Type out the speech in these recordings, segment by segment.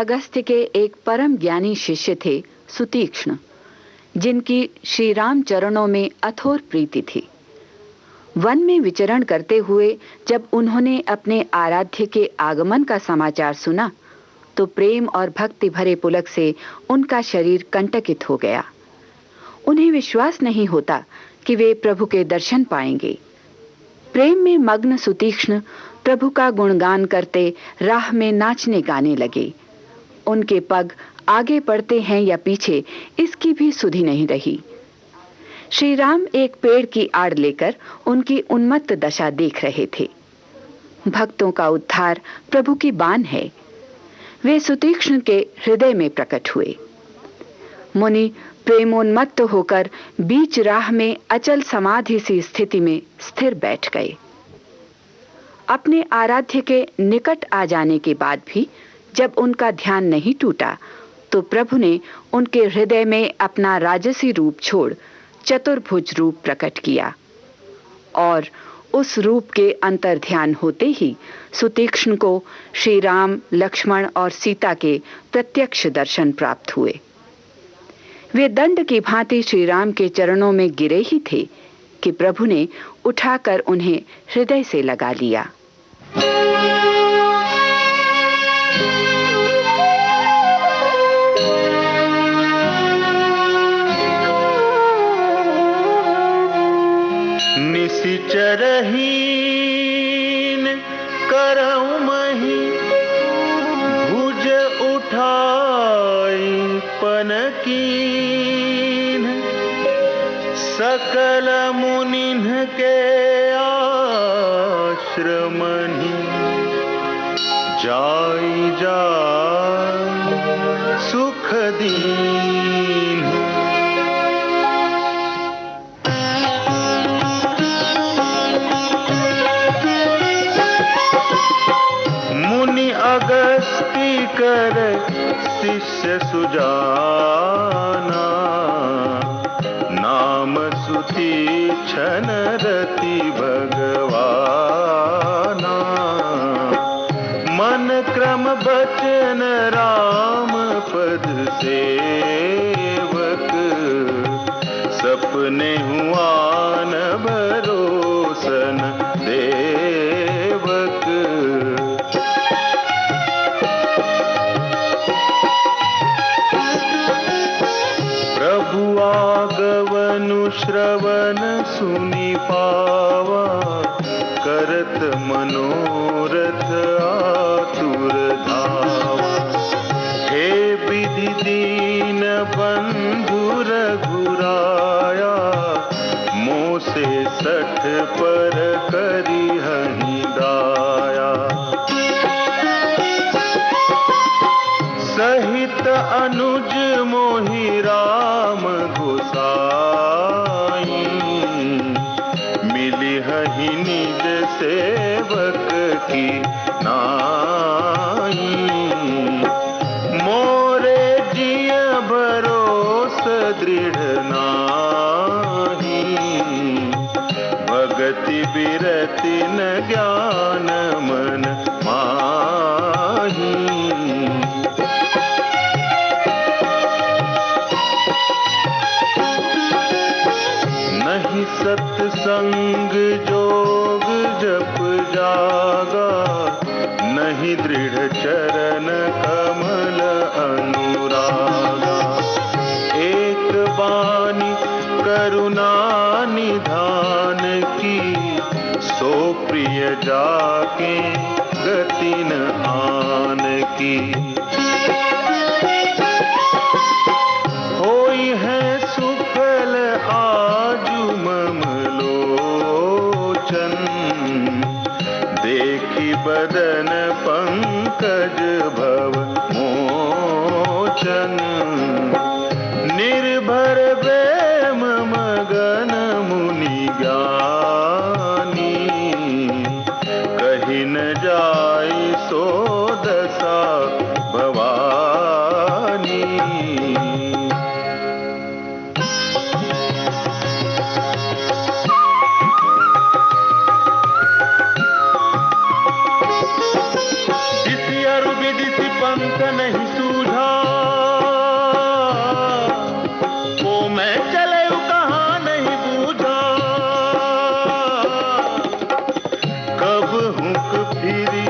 अगस्त्य के एक परम ज्ञानी शिष्य थे सुतीक्ष्ण, जिनकी श्री राम चरणों में अथोर प्रीति थी। वन में विचरण करते हुए जब उन्होंने अपने आराध्य के आगमन का समाचार सुना तो प्रेम और भक्ति भरे पुलक से उनका शरीर कंटकित हो गया। उन्हें विश्वास नहीं होता कि वे प्रभु के दर्शन पाएंगे। प्रेम में मग्न सुतीक्ष्ण प्रभु का गुणगान करते राह में नाचने गाने लगे। उनके पग आगे बढ़ते हैं या पीछे, इसकी भी सुधि नहीं रही। श्री राम एक पेड़ की आड़ लेकर उनकी उन्मत्त दशा देख रहे थे। भक्तों का उद्धार प्रभु की बान है। वे सुतीक्ष्ण के हृदय में प्रकट हुए। मुनि प्रेमोन्मत्त होकर बीच राह में अचल समाधि सी स्थिति में स्थिर बैठ गए। अपने आराध्य के निकट आ जाने के बाद भी जब उनका ध्यान नहीं टूटा तो प्रभु ने उनके हृदय में अपना राजसी रूप छोड़ चतुर्भुज रूप प्रकट किया और उस रूप के अंतर ध्यान होते ही सुतीक्ष्ण को श्री राम, लक्ष्मण और सीता के प्रत्यक्ष दर्शन प्राप्त हुए। वे दंड की भांति श्री राम के चरणों में गिरे ही थे कि प्रभु ने उठाकर उन्हें हृदय से लगा लिया। निसिचरहीन करऊ मही भुज उठाई पनकीन सकल मुनिन के आश्रमनि जाई जाई सुख दीन। अगस्ती कर शिष्य सुजाना नाम सुतीक्ष्ण रति भगवाना। मन क्रम बचन राम पद सेवक सपने हुआ न भरोसन देवक। आगवनु श्रवण सुनि पावा करत मनोरथ आतुर धावा। हे विधि दीन बंधु रघुराया मोसे 60 पर करी हहि दाया। सहित अनुज मोहि राम गोसाई मिली हहि निज सेवक की नाई। मोरे जिय भरोस दृढ़ नाही भगति बिरति न ज्ञान मन माही। नहीं सत्संग जोग जप जागा नहीं दृढ़ चरण कमल अनुरागा। एक बानी करुणा निधान की सो प्रिय जाके गति न आन की। होई है सुफल आजु मम लोचन देखी बदन पंकज भव मोचन। निर्भर प्रेम मगन मुनि ज्ञानी कहीं न जाई सो दशा भवानी। पंथ नहीं बूझा, वो मैं चले कहाँ नहीं बूझा। कब हुक फिरी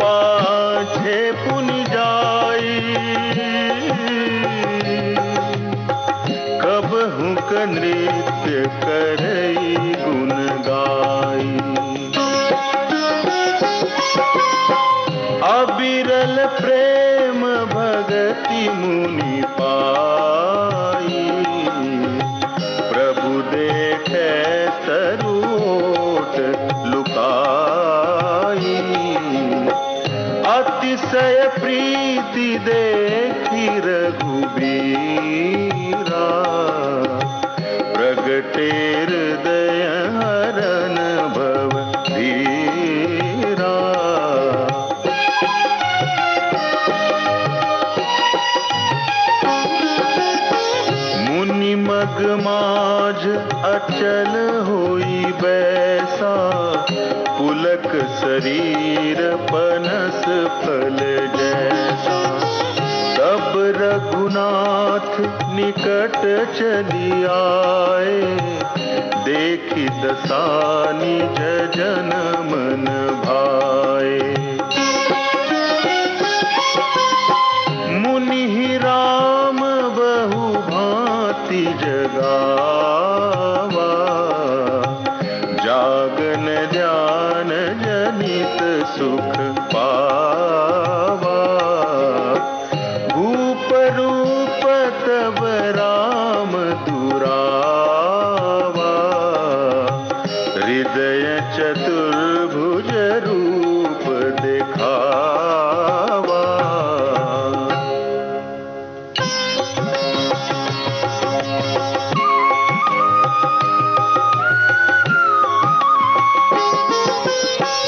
पाछे पुनि जाई, कब हुक नृत्य करई गुण गाई। अविरल प्रेम भगति मुनि पाई, प्रभु देखे तरुओट लुकाई। अतिशय प्रीति देखी रघुबीरा, प्रगटे हृदय हरन भव धीरा। मुनि मग माझ अचल होई बैसा, पुलक शरीर पनस फल जैसा। तब रघुनाथ निकट चली आए, देखी दशा निज जन मन भाए। मुनि ही राम बहु भांति जगावा, जागन ध्यान जनित सुख पावा। भूप रूप तब राम दुरावा, हृदय चतुर्भुज रूप दिखावा।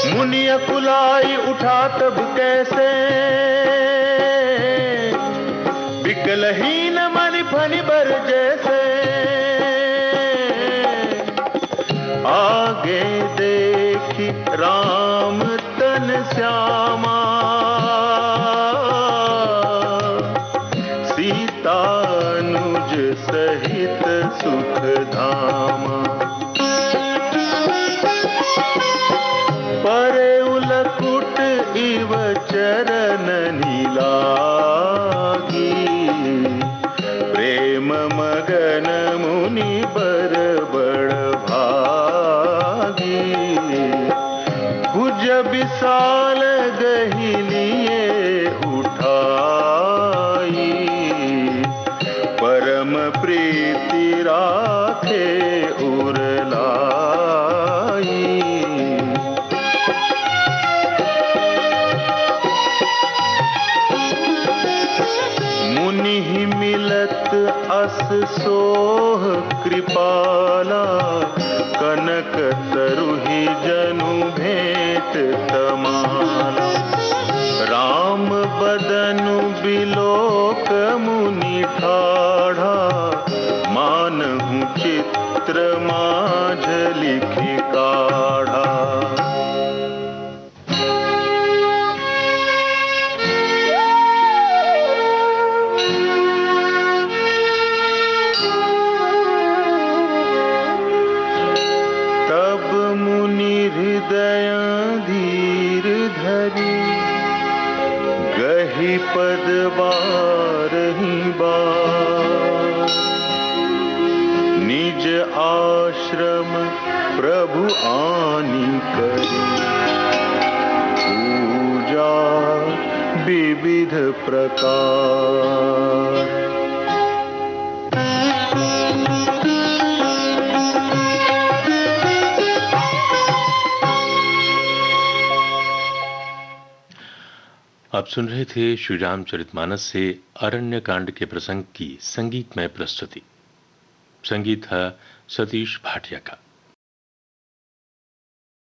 मुनि अकुलाई उठा तब कैसे, विकलहीन मणि फणि बर जैसे। आगे देखी राम तन श्यामा, सीता अनुज सहित सुख धामा। परे उलकुट इव चरण लागी, प्रेम मगन मुनि बर बड़ भागी। भुज विशाल गहि लिए उठाई, परम प्रीति राखे उर लाई। मुनि मिलत अस सोह कृपाला, कनक तरुहि जनु भेंट तमाला। राम बदनु बिलोक मुनि ठाढ़ा, मानहु चित्र माझ लिखि काढ़ा। हृदय धीर धरी, गहि पद बारहि बार। निज आश्रम प्रभु आनी करी, पूजा विविध प्रकार। आप सुन रहे थे श्री रामचरितमानस से अरण्य कांड के प्रसंग की संगीतमय प्रस्तुति। संगीत है सतीश भाटिया का।